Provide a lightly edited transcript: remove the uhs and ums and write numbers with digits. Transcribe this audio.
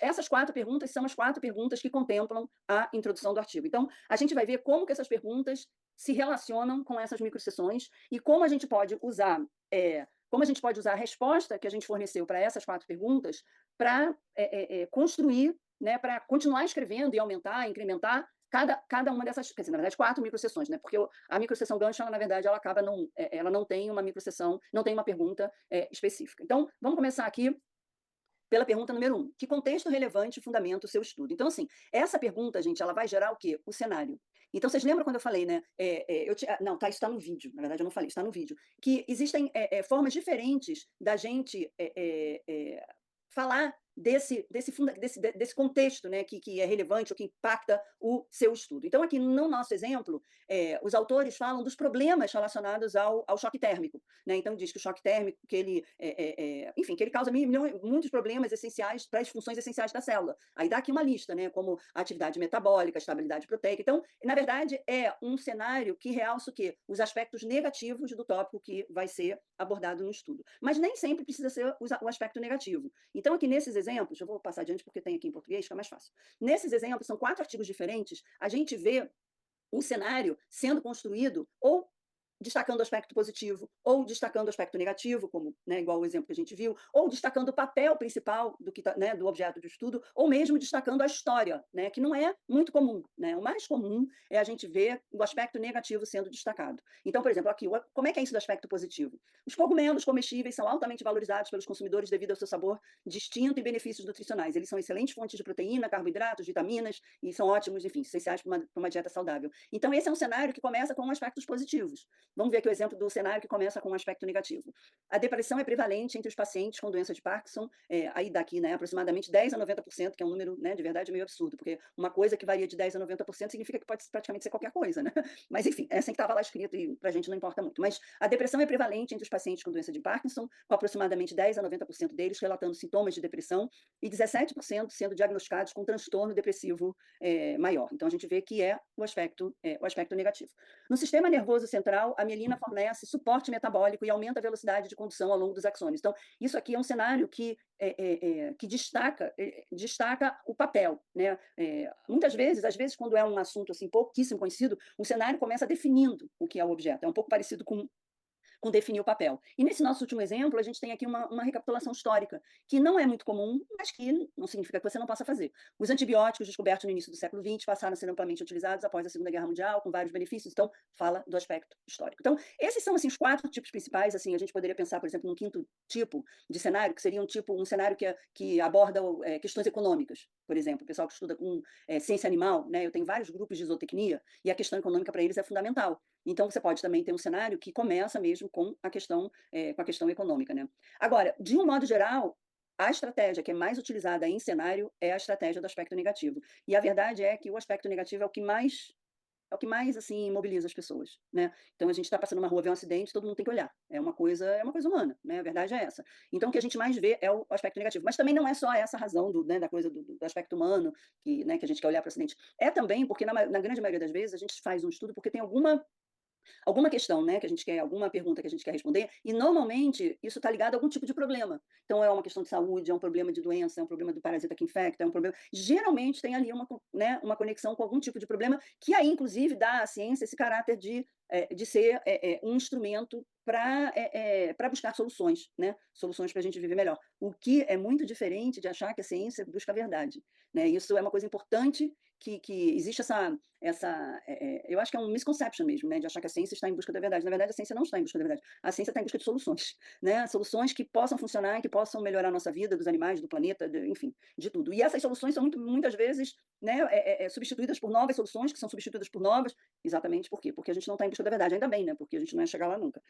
essas 4 perguntas são as 4 perguntas que contemplam a introdução do artigo. Então, a gente vai ver como que essas perguntas se relacionam com essas microseções e como a gente pode usar, a resposta que a gente forneceu para essas 4 perguntas para construir, né, para continuar escrevendo e aumentar, incrementar cada uma dessas, quer dizer, na verdade, 4 microseções, né? Porque a microseção gancho, ela, na verdade, ela acaba não, ela não tem uma microseção, não tem uma pergunta específica. Então, vamos começar aqui pela pergunta número 1. Que contexto relevante fundamenta o seu estudo? Então, assim, essa pergunta, gente, ela vai gerar o quê? O cenário. Então, vocês lembram quando eu falei, né? Não, tá, isso está no vídeo. Na verdade, eu não falei, está no vídeo. Que existem formas diferentes da gente falar desse contexto, né, que é relevante ou que impacta o seu estudo. Então, aqui no nosso exemplo, os autores falam dos problemas relacionados ao choque térmico, né? Então, diz que o choque térmico, que ele, enfim, que ele causa muitos problemas essenciais para as funções essenciais da célula. Aí dá aqui uma lista, né, como atividade metabólica, estabilidade proteica. Então, na verdade, é um cenário que realça o quê? Os aspectos negativos do tópico que vai ser abordado no estudo. Mas nem sempre precisa ser o aspecto negativo. Então, aqui nesses exemplos, eu vou passar adiante porque tem aqui em português, fica mais fácil. Nesses exemplos, são 4 artigos diferentes, a gente vê um cenário sendo construído ou destacando o aspecto positivo, ou destacando o aspecto negativo, como, né, igual o exemplo que a gente viu, ou destacando o papel principal né, do objeto de estudo, ou mesmo destacando a história, né, que não é muito comum, né? O mais comum é a gente ver o aspecto negativo sendo destacado. Então, por exemplo, aqui, como é que é isso do aspecto positivo? Os cogumelos comestíveis são altamente valorizados pelos consumidores devido ao seu sabor distinto e benefícios nutricionais. Eles são excelentes fontes de proteína, carboidratos, vitaminas, e são ótimos, enfim, essenciais para uma dieta saudável. Então, esse é um cenário que começa com aspectos positivos. Vamos ver aqui o exemplo do cenário que começa com um aspecto negativo. A depressão é prevalente entre os pacientes com doença de Parkinson, aí daqui, né, aproximadamente 10 a 90%, que é um número, né, de verdade meio absurdo, porque uma coisa que varia de 10 a 90% significa que pode praticamente ser qualquer coisa, né? Mas, enfim, é assim que estava lá escrito e para a gente não importa muito. Mas a depressão é prevalente entre os pacientes com doença de Parkinson, com aproximadamente 10 a 90% deles relatando sintomas de depressão e 17% sendo diagnosticados com transtorno depressivo maior. Então, a gente vê que é o aspecto negativo. No sistema nervoso central, a mielina fornece suporte metabólico e aumenta a velocidade de condução ao longo dos axônios. Então, isso aqui é um cenário que destaca o papel, né? Muitas vezes, às vezes, quando é um assunto assim pouquíssimo conhecido, o cenário começa definindo o que é o objeto. É um pouco parecido com definir o papel. E nesse nosso último exemplo, a gente tem aqui uma recapitulação histórica, que não é muito comum, mas que não significa que você não possa fazer. Os antibióticos descobertos no início do século XX passaram a ser amplamente utilizados após a Segunda Guerra Mundial, com vários benefícios, então fala do aspecto histórico. Então, esses são assim, os 4 tipos principais, assim, a gente poderia pensar, por exemplo, num 5º tipo de cenário, que seria um cenário que aborda questões econômicas, por exemplo, o pessoal que estuda com ciência animal, né? Eu tenho vários grupos de zootecnia, e a questão econômica para eles é fundamental. Então, você pode também ter um cenário que começa mesmo com a questão econômica, né? Agora, de um modo geral, a estratégia que é mais utilizada em cenário é a estratégia do aspecto negativo. E a verdade é que o aspecto negativo é o que mais assim mobiliza as pessoas, né? Então a gente está passando uma rua, vê um acidente, todo mundo tem que olhar. É uma coisa humana, né? A verdade é essa. Então o que a gente mais vê é o aspecto negativo. Mas também não é só essa razão né, da coisa do aspecto humano né, que a gente quer olhar para o acidente. É também porque na grande maioria das vezes a gente faz um estudo porque tem alguma questão, né, que a gente quer, alguma pergunta que a gente quer responder, e normalmente isso está ligado a algum tipo de problema. Então é uma questão de saúde, é um problema de doença, é um problema do parasita que infecta, é um problema. Geralmente tem ali uma conexão com algum tipo de problema, que aí, inclusive, dá à ciência esse caráter de ser um instrumento para buscar soluções, né? Soluções para a gente viver melhor. O que é muito diferente de achar que a ciência busca a verdade, né? Isso é uma coisa importante que existe eu acho que é um misconception mesmo, né? De achar que a ciência está em busca da verdade. Na verdade, a ciência não está em busca da verdade. A ciência está em busca de soluções, né? Soluções que possam funcionar, que possam melhorar a nossa vida, dos animais, do planeta, enfim, de tudo. E essas soluções são muitas vezes, né, substituídas por novas soluções, que são substituídas por novas. Exatamente por quê? Porque a gente não está em busca da verdade. Ainda bem, né? Porque a gente não ia chegar lá nunca.